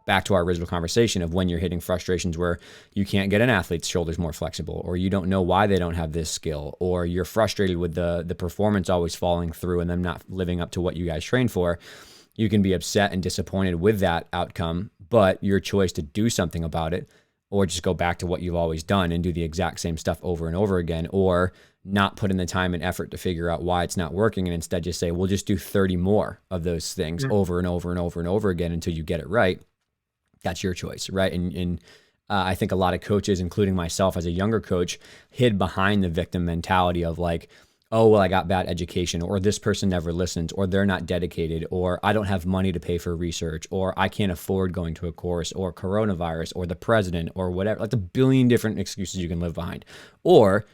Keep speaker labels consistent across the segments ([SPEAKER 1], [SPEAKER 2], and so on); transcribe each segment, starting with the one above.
[SPEAKER 1] back to our original conversation of when you're hitting frustrations where you can't get an athlete's shoulders more flexible, or you don't know why they don't have this skill, or you're frustrated with the performance always falling through and them not living up to what you guys train for. You can be upset and disappointed with that outcome, but your choice to do something about it, or just go back to what you've always done and do the exact same stuff over and over again, or not put in the time and effort to figure out why it's not working and instead just say, we'll just do 30 more of those things over and over and over and over again until you get it right. That's your choice, right? And I think a lot of coaches, including myself as a younger coach, hid behind the victim mentality of like, oh, well, I got bad education, or this person never listens, or they're not dedicated, or I don't have money to pay for research, or I can't afford going to a course, or coronavirus, or the president, or whatever. Like a billion different excuses you can live behind. Or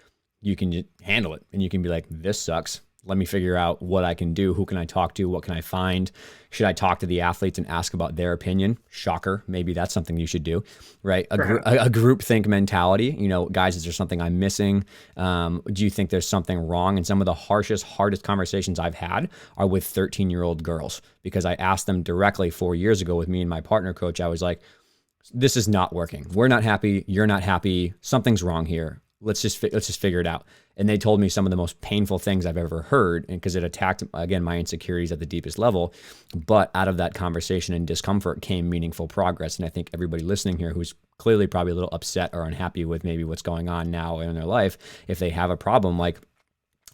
[SPEAKER 1] you can just handle it and you can be like, this sucks. Let me figure out what I can do. Who can I talk to? What can I find? Should I talk to the athletes and ask about their opinion? Shocker. Maybe that's something you should do, right? A group think mentality, guys, is there something I'm missing? Do you think there's something wrong? And some of the hardest conversations I've had are with 13-year-old girls, because I asked them directly 4 years ago with me and my partner coach. I was like, this is not working. We're not happy. You're not happy. Something's wrong here. Let's just figure it out. And they told me some of the most painful things I've ever heard, and because it attacked, again, my insecurities at the deepest level. But out of that conversation and discomfort came meaningful progress. And I think everybody listening here who's clearly probably a little upset or unhappy with maybe what's going on now in their life, if they have a problem, like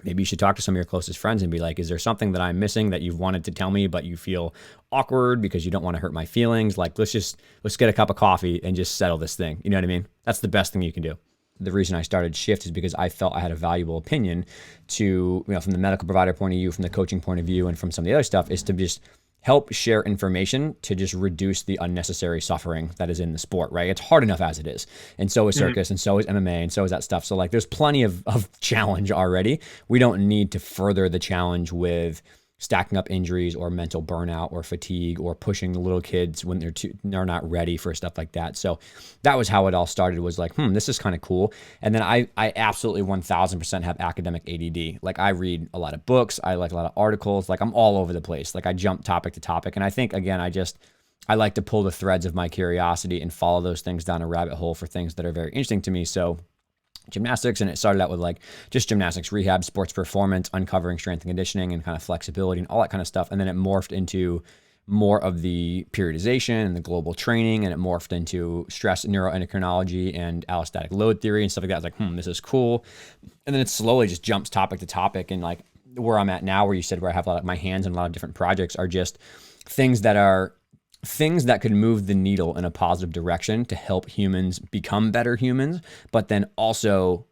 [SPEAKER 1] maybe you should talk to some of your closest friends and be like, is there something that I'm missing that you've wanted to tell me, but you feel awkward because you don't want to hurt my feelings? Like, let's get a cup of coffee and just settle this thing. You know what I mean? That's the best thing you can do. The reason I started Shift is because I felt I had a valuable opinion to, from the medical provider point of view, from the coaching point of view, and from some of the other stuff, is to just help share information to just reduce the unnecessary suffering that is in the sport, right? It's hard enough as it is. And so is circus, and so is MMA, and so is that stuff. So like there's plenty of challenge already. We don't need to further the challenge with stacking up injuries or mental burnout or fatigue or pushing the little kids when they're not ready for stuff like that. So that was how it all started, was like, this is kind of cool. And then I absolutely 1000% have academic ADD. Like I read a lot of books. I like a lot of articles. Like I'm all over the place. Like I jump topic to topic. And I think, again, I like to pull the threads of my curiosity and follow those things down a rabbit hole for things that are very interesting to me. So gymnastics, and it started out with like just gymnastics rehab, sports performance, uncovering strength and conditioning and kind of flexibility and all that kind of stuff. And then it morphed into more of the periodization and the global training, and it morphed into stress neuroendocrinology and allostatic load theory and stuff like that. I was like, this is cool. And then it slowly just jumps topic to topic. And like where I'm at now, where you said where I have a lot of my hands in a lot of different projects, are just things that could move the needle in a positive direction to help humans become better humans, but then also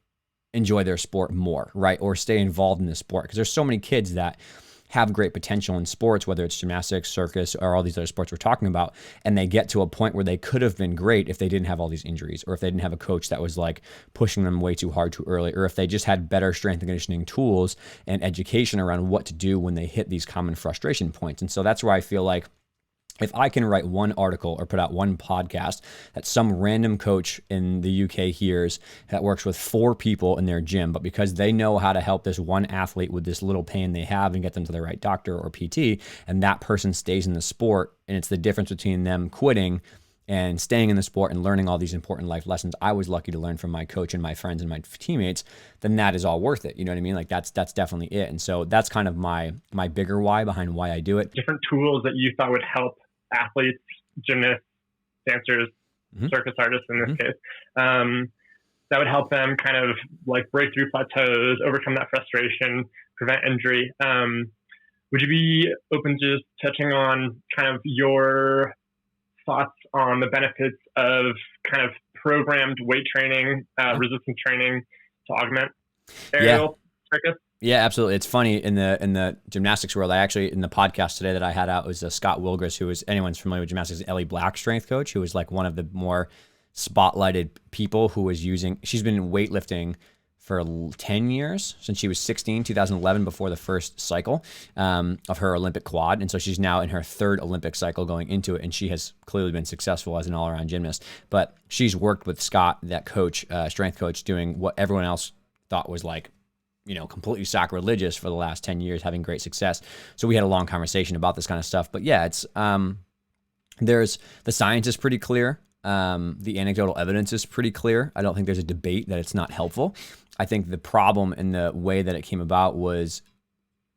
[SPEAKER 1] enjoy their sport more, right? Or stay involved in the sport. Because there's so many kids that have great potential in sports, whether it's gymnastics, circus, or all these other sports we're talking about, and they get to a point where they could have been great if they didn't have all these injuries, or if they didn't have a coach that was like pushing them way too hard too early, or if they just had better strength and conditioning tools and education around what to do when they hit these common frustration points. And so that's where I feel like, if I can write one article or put out one podcast that some random coach in the UK hears that works with 4 people in their gym, but because they know how to help this one athlete with this little pain they have and get them to the right doctor or PT, and that person stays in the sport, and it's the difference between them quitting and staying in the sport and learning all these important life lessons I was lucky to learn from my coach and my friends and my teammates, then that is all worth it. You know what I mean? Like that's definitely it. And so that's kind of my bigger why behind why I do it.
[SPEAKER 2] Different tools that you thought would help athletes, gymnasts, dancers, circus artists in this case, that would help them kind of like break through plateaus, overcome that frustration, prevent injury. Would you be open to just touching on kind of your thoughts on the benefits of kind of programmed weight training, resistance training to augment aerial circus?
[SPEAKER 1] Yeah, absolutely. It's funny in the gymnastics world. I actually, in the podcast today that I had out, was Scott Wilgers, who is, anyone's familiar with gymnastics, Ellie Black strength coach, who was like one of the more spotlighted people who was she's been weightlifting for 10 years, since she was 16, 2011, before the first cycle of her Olympic quad. And so she's now in her 3rd Olympic cycle going into it. And she has clearly been successful as an all-around gymnast. But she's worked with Scott, that coach, strength coach, doing what everyone else thought was like, completely sacrilegious for the last 10 years, having great success. So we had a long conversation about this kind of stuff. But yeah, it's The science is pretty clear. The anecdotal evidence is pretty clear. I don't think there's a debate that it's not helpful. I think the problem in the way that it came about was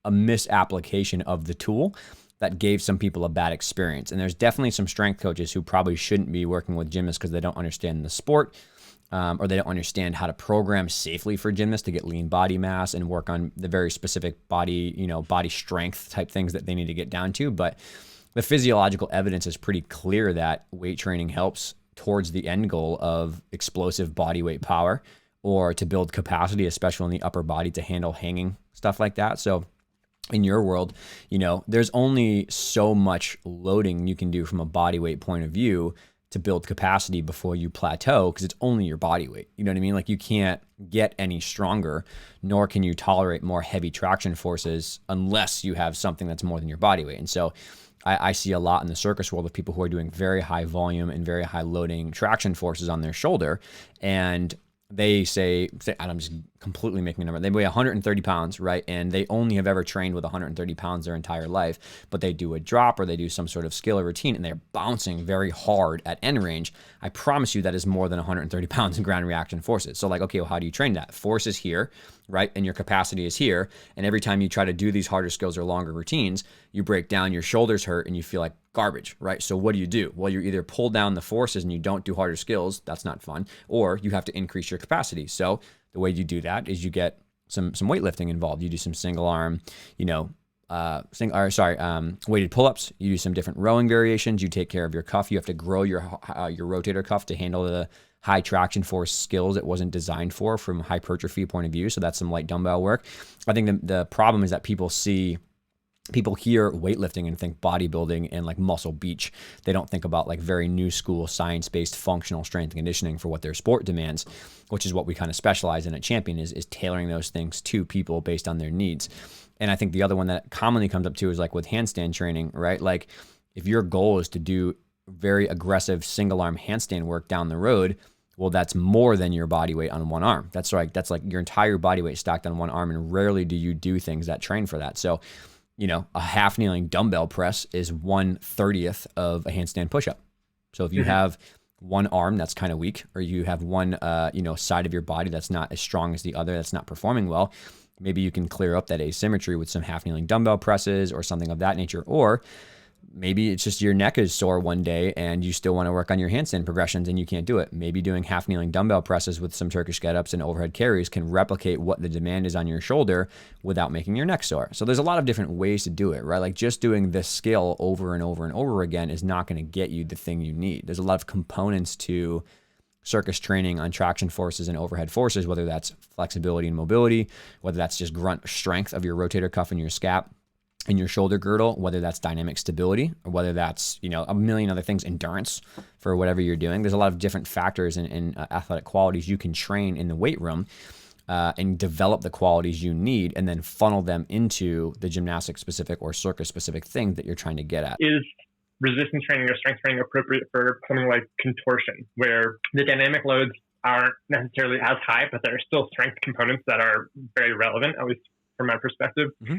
[SPEAKER 1] a misapplication of the tool that gave some people a bad experience. And there's definitely some strength coaches who probably shouldn't be working with gymnasts because they don't understand the sport, or they don't understand how to program safely for gymnasts to get lean body mass and work on the very specific body strength type things that they need to get down to. But the physiological evidence is pretty clear that weight training helps towards the end goal of explosive body weight power, or to build capacity, especially in the upper body to handle hanging, stuff like that. So in your world, there's only so much loading you can do from a body weight point of view to build capacity before you plateau, because it's only your body weight. You know what I mean? Like, you can't get any stronger, nor can you tolerate more heavy traction forces unless you have something that's more than your body weight. And so I see a lot in the circus world of people who are doing very high volume and very high loading traction forces on their shoulder, and they say, I'm just completely making a number. They weigh 130 pounds, right? And they only have ever trained with 130 pounds their entire life, but they do a drop or they do some sort of skill or routine, and they're bouncing very hard at end range. I promise you that is more than 130 pounds in ground reaction forces. So like, okay, well, how do you train that? Force is here, right? And your capacity is here. And every time you try to do these harder skills or longer routines, you break down, your shoulders hurt, and you feel like garbage, right? So what do? Well, you either pull down the forces and you don't do harder skills. That's not fun. Or you have to increase your capacity. So the way you do that is you get some weightlifting involved. You do some single arm, weighted pull-ups. You do some different rowing variations. You take care of your cuff. You have to grow your rotator cuff to handle the high traction force skills it wasn't designed for from a hypertrophy point of view. So that's some light dumbbell work. I think the problem is that people hear weightlifting and think bodybuilding and like muscle beach. They don't think about like very new school science-based functional strength and conditioning for what their sport demands, which is what we kind of specialize in at Champion, is tailoring those things to people based on their needs. And I think the other one that commonly comes up too is like with handstand training, right? Like, if your goal is to do very aggressive single arm handstand work down the road, well, that's more than your body weight on one arm. That's like your entire body weight stacked on one arm, and rarely do you do things that train for that. So, a half kneeling dumbbell press is 1/30th of a handstand push-up. So if you have one arm that's kind of weak, or you have one, side of your body that's not as strong as the other, that's not performing well, maybe you can clear up that asymmetry with some half kneeling dumbbell presses or something of that nature. Or maybe it's just your neck is sore one day and you still want to work on your handstand progressions and you can't do it. Maybe doing half kneeling dumbbell presses with some Turkish get-ups and overhead carries can replicate what the demand is on your shoulder without making your neck sore. So there's a lot of different ways to do it, right? Like, just doing this skill over and over and over again is not going to get you the thing you need. There's a lot of components to circus training on traction forces and overhead forces, whether that's flexibility and mobility, whether that's just grunt strength of your rotator cuff and your scap and your shoulder girdle, whether that's dynamic stability, or whether that's, a million other things, endurance for whatever you're doing. There's a lot of different factors and athletic qualities you can train in the weight room and develop the qualities you need, and then funnel them into the gymnastic specific or circus specific thing that you're trying to get at.
[SPEAKER 2] Is resistance training or strength training appropriate for something like contortion, where the dynamic loads aren't necessarily as high, but there are still strength components that are very relevant, at least from my perspective? Mm-hmm.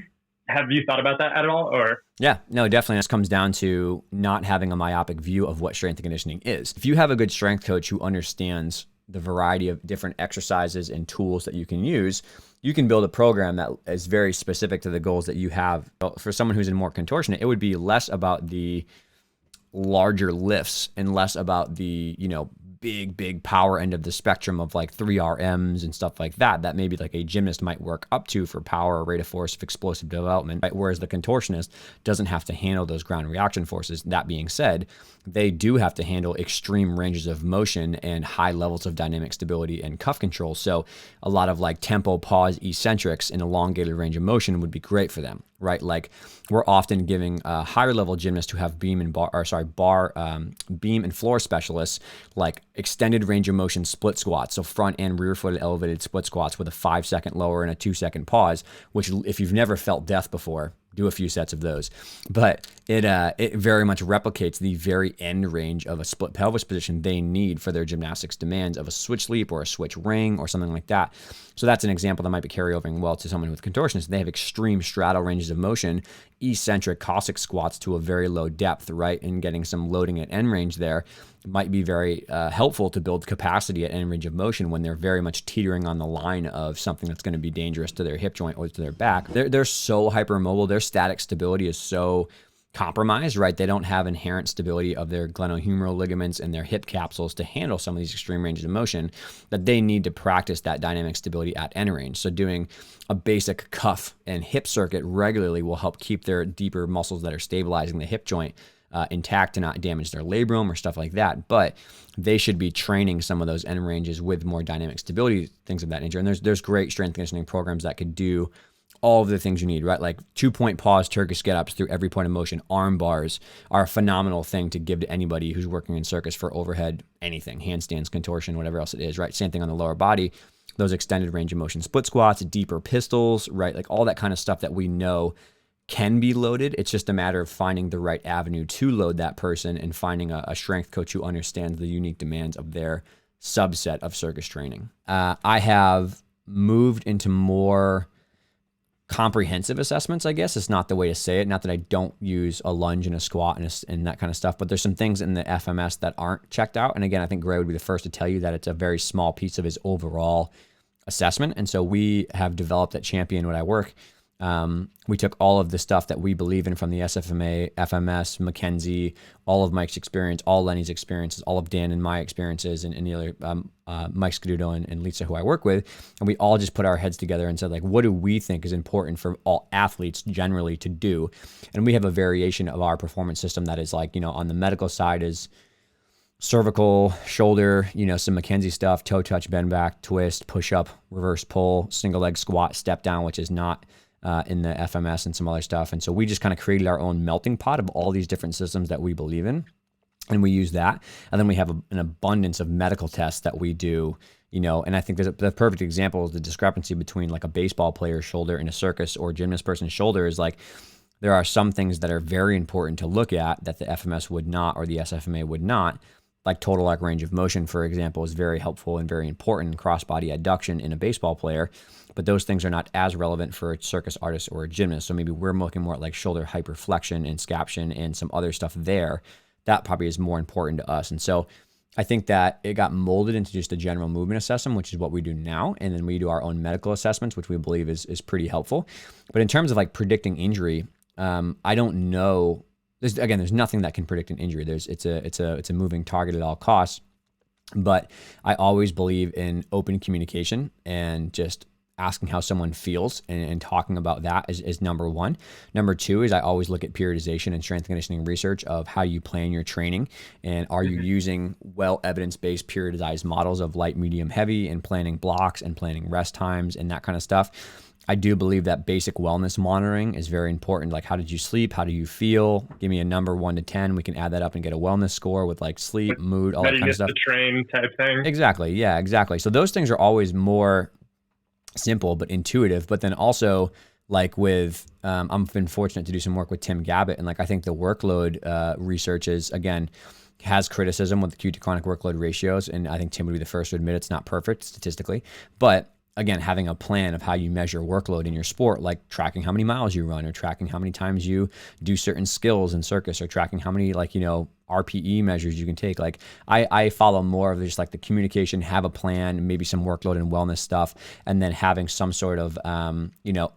[SPEAKER 2] Have you thought about that at all? Or
[SPEAKER 1] Yeah, no, definitely. This comes down to not having a myopic view of what strength and conditioning is. If you have a good strength coach who understands the variety of different exercises and tools that you can use, you can build a program that is very specific to the goals that you have. For someone who's in more contortion, it would be less about the larger lifts and less about the, big power end of the spectrum of like 3RMs and stuff like that maybe like a gymnast might work up to for power or rate of force of explosive development, right? Whereas the contortionist doesn't have to handle those ground reaction forces. That being said, they do have to handle extreme ranges of motion and high levels of dynamic stability and cuff control. So a lot of like tempo, pause, eccentrics and elongated range of motion would be great for them, right? Like, we're often giving higher level gymnasts who have beam and floor specialists like extended range of motion split squats. So front and rear footed elevated split squats with a 5-second lower and a 2-second pause, which if you've never felt death before, do a few sets of those. But it very much replicates the very end range of a split pelvis position they need for their gymnastics demands of a switch leap or a switch ring or something like that. So that's an example that might be carry over well to someone with contortionist. They have extreme straddle ranges of motion, eccentric Cossack squats to a very low depth, right? And getting some loading at end range there might be very helpful to build capacity at end range of motion when they're very much teetering on the line of something that's going to be dangerous to their hip joint or to their back. They're so hypermobile. Their static stability is so compromised, right? They don't have inherent stability of their glenohumeral ligaments and their hip capsules to handle some of these extreme ranges of motion that they need to practice that dynamic stability at end range. So doing a basic cuff and hip circuit regularly will help keep their deeper muscles that are stabilizing the hip joint intact to not damage their labrum or stuff like that. But they should be training some of those end ranges with more dynamic stability, things of that nature. And there's great strength conditioning programs that could do all of the things you need, right? Like 2-point pause, Turkish get-ups through every point of motion. Arm bars are a phenomenal thing to give to anybody who's working in circus for overhead anything, handstands, contortion, whatever else it is, right? Same thing on the lower body. Those extended range of motion split squats, deeper pistols, right? Like all that kind of stuff that we know can be loaded. It's just a matter of finding the right avenue to load that person and finding a strength coach who understands the unique demands of their subset of circus training. I have moved into more comprehensive assessments, I guess. It's not the way to say it. Not that I don't use a lunge and a squat and that kind of stuff, but there's some things in the FMS that aren't checked out. And again, I think Gray would be the first to tell you that it's a very small piece of his overall assessment. And so we have developed at Champion, when I work, we took all of the stuff that we believe in from the SFMA, FMS, McKenzie, all of Mike's experience, all Lenny's experiences, all of Dan and my experiences, and the other Mike Scaduto and Lisa, who I work with. And we all just put our heads together and said, like, what do we think is important for all athletes generally to do? And we have a variation of our performance system that is like, on the medical side is cervical, shoulder, some McKenzie stuff, toe touch, bend back, twist, push up, reverse pull, single leg squat, step down, which is not in the FMS, and some other stuff. And so we just kind of created our own melting pot of all these different systems that we believe in. And we use that. And then we have an abundance of medical tests that we do, and I think the perfect example is the discrepancy between like a baseball player's shoulder and a circus or gymnast person's shoulder is like, there are some things that are very important to look at that the FMS would not, or the SFMA would not. Like total arc range of motion, for example, is very helpful and very important in cross-body adduction in a baseball player, but those things are not as relevant for a circus artist or a gymnast. So maybe we're looking more at like shoulder hyperflexion and scaption and some other stuff there. That probably is more important to us. And so I think that it got molded into just a general movement assessment, which is what we do now. And then we do our own medical assessments, which we believe is pretty helpful. But in terms of like predicting injury, I don't know. There's nothing that can predict an injury. It's a moving target at all costs. But I always believe in open communication and just asking how someone feels and talking about that is number one. Number two is I always look at periodization and strength conditioning research of how you plan your training, and are you using well evidence-based periodized models of light, medium, heavy, and planning blocks and planning rest times and that kind of stuff. I do believe that basic wellness monitoring is very important. Like, how did you sleep? How do you feel? Give me a number 1 to 10. We can add that up and get a wellness score with like sleep, mood, all that kind of stuff.
[SPEAKER 2] To train type thing.
[SPEAKER 1] Exactly. Yeah, exactly. So those things are always more simple but intuitive. But then also like with, I've been fortunate to do some work with Tim Gabbett, and like I think the workload research is, again, has criticism with acute to chronic workload ratios. And I think Tim would be the first to admit it's not perfect statistically. But again, having a plan of how you measure workload in your sport, like tracking how many miles you run, or tracking how many times you do certain skills in circus, or tracking how many RPE measures you can take. Like I follow more of just like the communication, have a plan, maybe some workload and wellness stuff, and then having some sort of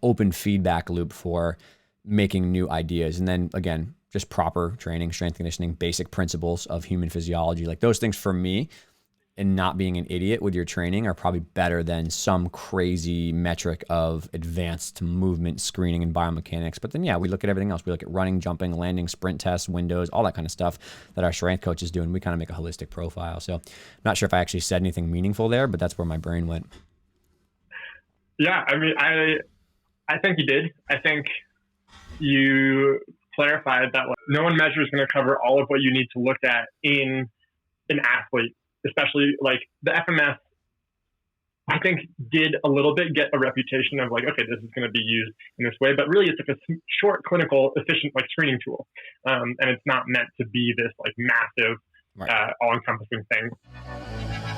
[SPEAKER 1] open feedback loop for making new ideas. And then again, just proper training, strength conditioning, basic principles of human physiology. Like those things for me, and not being an idiot with your training, are probably better than some crazy metric of advanced movement screening and biomechanics. But then, yeah, we look at everything else. We look at running, jumping, landing, sprint tests, windows, all that kind of stuff that our strength coaches do. And we kind of make a holistic profile. So I'm not sure if I actually said anything meaningful there, but that's where my brain went.
[SPEAKER 2] Yeah, I mean, I think you did. I think you clarified that no one measure is going to cover all of what you need to look at in an athlete. Especially like the FMS I think did a little bit get a reputation of like, okay, this is going to be used in this way, but really it's like a short, clinical, efficient like screening tool, and it's not meant to be this like massive, all-encompassing thing.